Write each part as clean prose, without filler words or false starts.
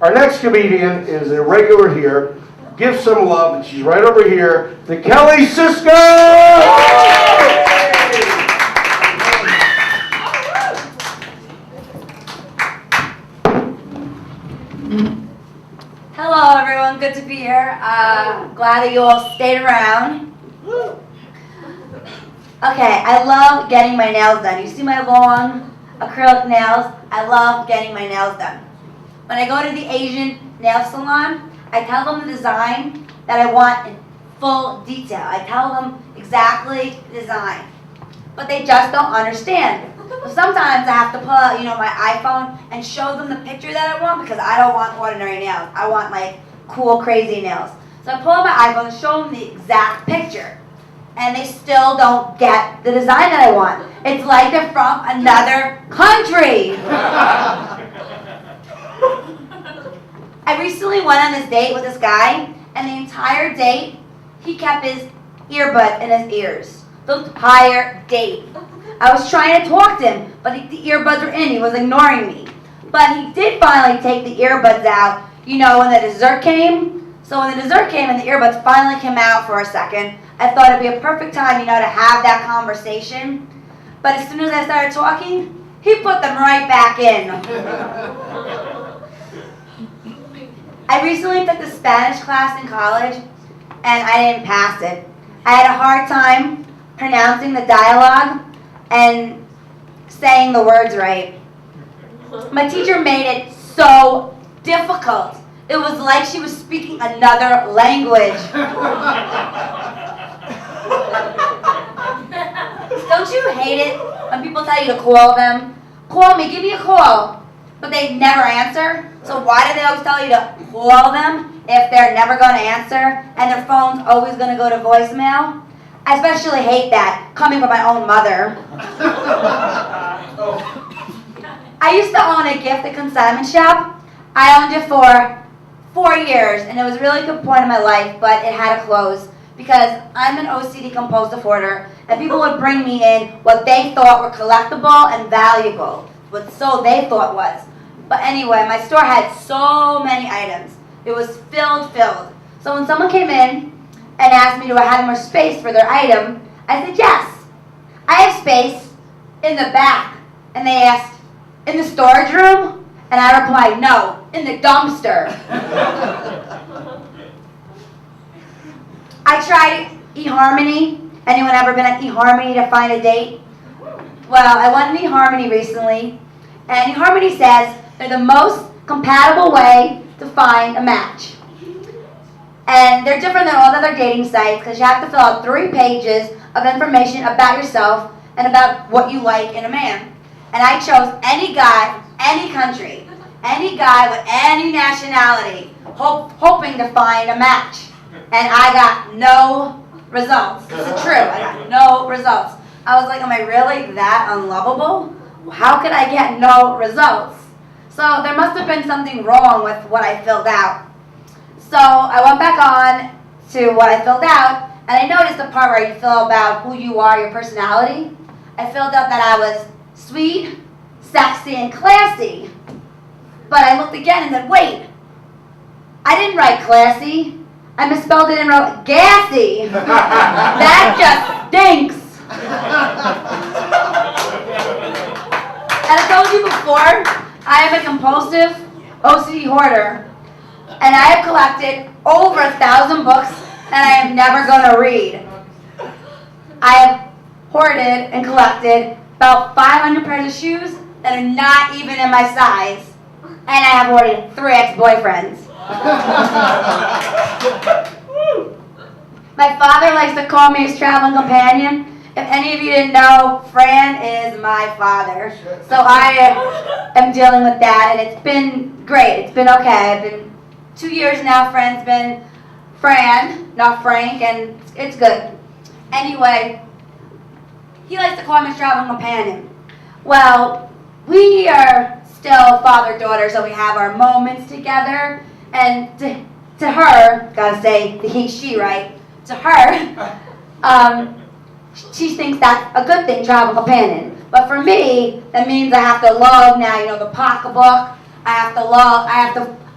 Our next comedian is a regular here. Give some love. She's right over here. The Kelly Sisco! Hello, everyone. Good to be here. Glad that you all stayed around. Okay, I love getting my nails done. You see my long acrylic nails? I love getting my nails done. When I go to the Asian nail salon, I tell them the design that I want in full detail. I tell them exactly the design. But they just don't understand. So sometimes I have to pull out, my iPhone and show them the picture that I want because I don't want ordinary nails. I want like cool, crazy nails. So I pull out my iPhone and show them the exact picture. And they still don't get the design that I want. It's like they're from another country. I recently went on this date with this guy, and the entire date, he kept his earbuds in his ears. The entire date. I was trying to talk to him, but the earbuds were in. He was ignoring me. But he did finally take the earbuds out, when the dessert came. So when the dessert came and the earbuds finally came out for a second, I thought it'd be a perfect time, to have that conversation. But as soon as I started talking, he put them right back in. I recently took the Spanish class in college, and I didn't pass it. I had a hard time pronouncing the dialogue and saying the words right. My teacher made it so difficult. It was like she was speaking another language. Don't you hate it when people tell you to call them? Call me, give me a call. But they never answer. So why do they always tell you to call them if they're never going to answer and their phone's always going to go to voicemail? I especially hate that, coming from my own mother. I used to own a gift at Consignment Shop. I owned it for 4 years, and it was a really good point in my life, but it had to close because I'm an OCD compulsive hoarder, and people would bring me in what they thought were collectible and valuable, what so they thought was. But anyway, my store had so many items. It was filled. So when someone came in and asked me, do I have more space for their item, I said, yes, I have space in the back. And they asked, in the storage room? And I replied, no, in the dumpster. I tried eHarmony. Anyone ever been at eHarmony to find a date? Well, I went to eHarmony recently, and eHarmony says they're the most compatible way to find a match. And they're different than all the other dating sites because you have to fill out 3 pages of information about yourself and about what you like in a man. And I chose any guy, any country, any guy with any nationality, hoping to find a match. And I got no results. This is true. I got no results. I was like, am I really that unlovable? How could I get no results? So there must have been something wrong with what I filled out. So I went back on to what I filled out, and I noticed the part where you fill about who you are, your personality. I filled out that I was sweet, sexy, and classy. But I looked again and said, wait, I didn't write classy. I misspelled it and wrote gassy. That just stinks. And I told you before, I am a compulsive OCD hoarder. And I have collected over 1,000 books that I am never going to read. I have hoarded and collected about 500 pairs of shoes that are not even in my size. And I have hoarded 3 ex-boyfriends. My father likes to call me his traveling companion. If any of you didn't know, Fran is my father. So I am dealing with that, and it's been great. It's been okay. I've been 2 years now. Fran's been Fran, not Frank, and it's good. Anyway, he likes to call me his traveling companion. Well, we are still father-daughter, so we have our moments together. And to her, gotta say the he, she, right? To her, she thinks that's a good thing, travel companion. But for me, that means I have to love now, the pocketbook. I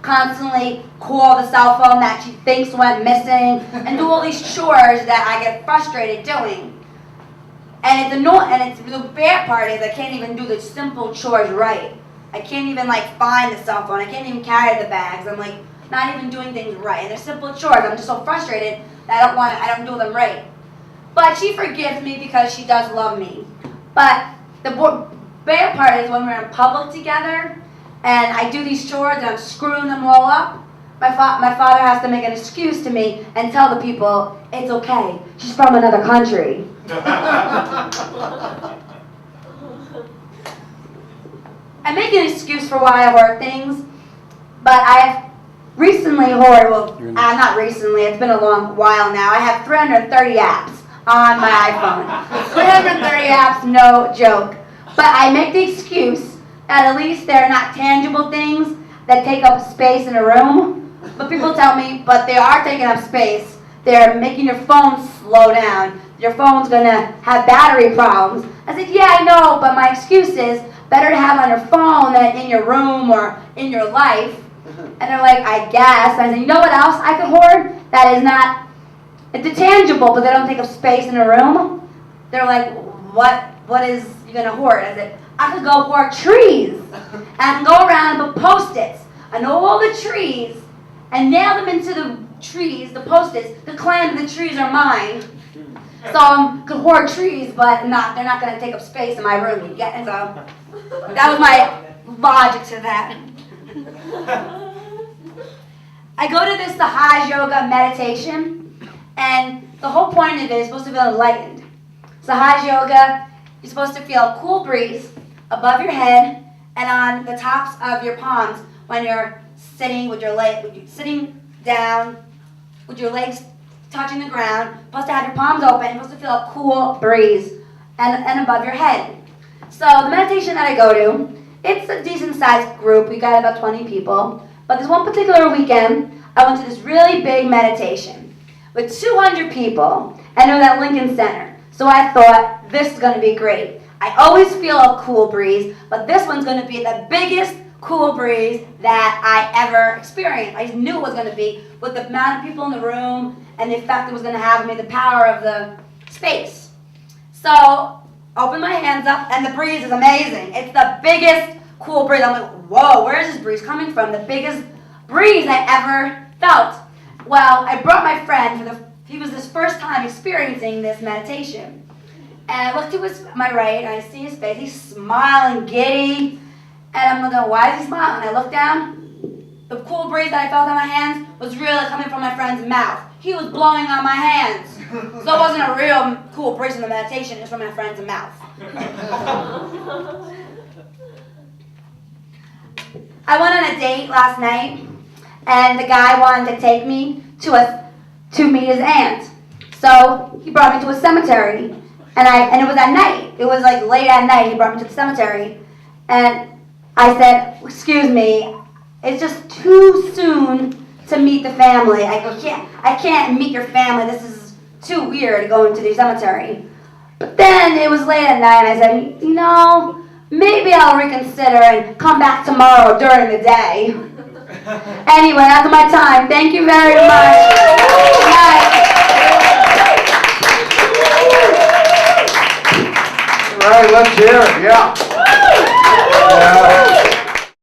constantly call the cell phone that she thinks went missing, and do all these chores that I get frustrated doing. And the bad part is I can't even do the simple chores right. I can't even find the cell phone. I can't even carry the bags. I'm not even doing things right. And they're simple chores. I'm just so frustrated that I don't do them right. But she forgives me because she does love me. But the bad part is when we're in public together and I do these chores and I'm screwing them all up, my father has to make an excuse to me and tell the people, it's okay, she's from another country. I make an excuse for why I hoard things, but I've recently hoarded, not recently, it's been a long while now, I have 330 apps on my iPhone. 330 apps, no joke. But I make the excuse that at least they're not tangible things that take up space in a room. But people tell me, but they are taking up space. They're making your phone slow down. Your phone's gonna have battery problems. I said, yeah, I know, but my excuse is better to have on your phone than in your room or in your life. And they're like, I guess. And I said, you know what else I could hoard that is not, it's tangible, but they don't take up space in a room? They're like, what is you gonna hoard? I said, I could go hoard trees. And I can go around and put Post-its on all the trees and nail them into the trees, the Post-its, to claim the trees are mine. So I could hoard trees, but they're not gonna take up space in my room. You get it? So that was my logic to that. I go to this Sahaj Yoga meditation, and the whole point of it is supposed to feel enlightened. Sahaj Yoga, you're supposed to feel a cool breeze above your head and on the tops of your palms when you're sitting sitting down with your legs touching the ground. You're supposed to have your palms open. You're supposed to feel a cool breeze and above your head. So the meditation that I go to, it's a decent sized group. We got about 20 people. But this one particular weekend, I went to this really big meditation with 200 people, and it was at Lincoln Center. So I thought, this is going to be great. I always feel a cool breeze, but this one's going to be the biggest cool breeze that I ever experienced. I knew it was going to be with the amount of people in the room and the effect it was going to have on me, the power of the space. So, open my hands up, and the breeze is amazing. It's the biggest cool breeze. I'm like, whoa, where is this breeze coming from? The biggest breeze I ever felt. Well, I brought my friend he was his first time experiencing this meditation. And I looked to my right, and I see his face. He's smiling, giddy. And I'm looking, why is he smiling? And I look down. The cool breeze that I felt on my hands was really coming from my friend's mouth. He was blowing on my hands. So it wasn't a real cool breeze in the meditation. It was from my friend's mouth. I went on a date last night, and the guy wanted to take me to meet his aunt. So he brought me to a cemetery, and it was at night. It was late at night. He brought me to the cemetery, and I said, "Excuse me, it's just too soon to meet the family. I can't meet your family. This is too weird going to the cemetery." But then it was late at night, and I said, "You know, maybe I'll reconsider and come back tomorrow during the day." Anyway, that's my time. Thank you very much. Good night. All right, let's hear it. Yeah.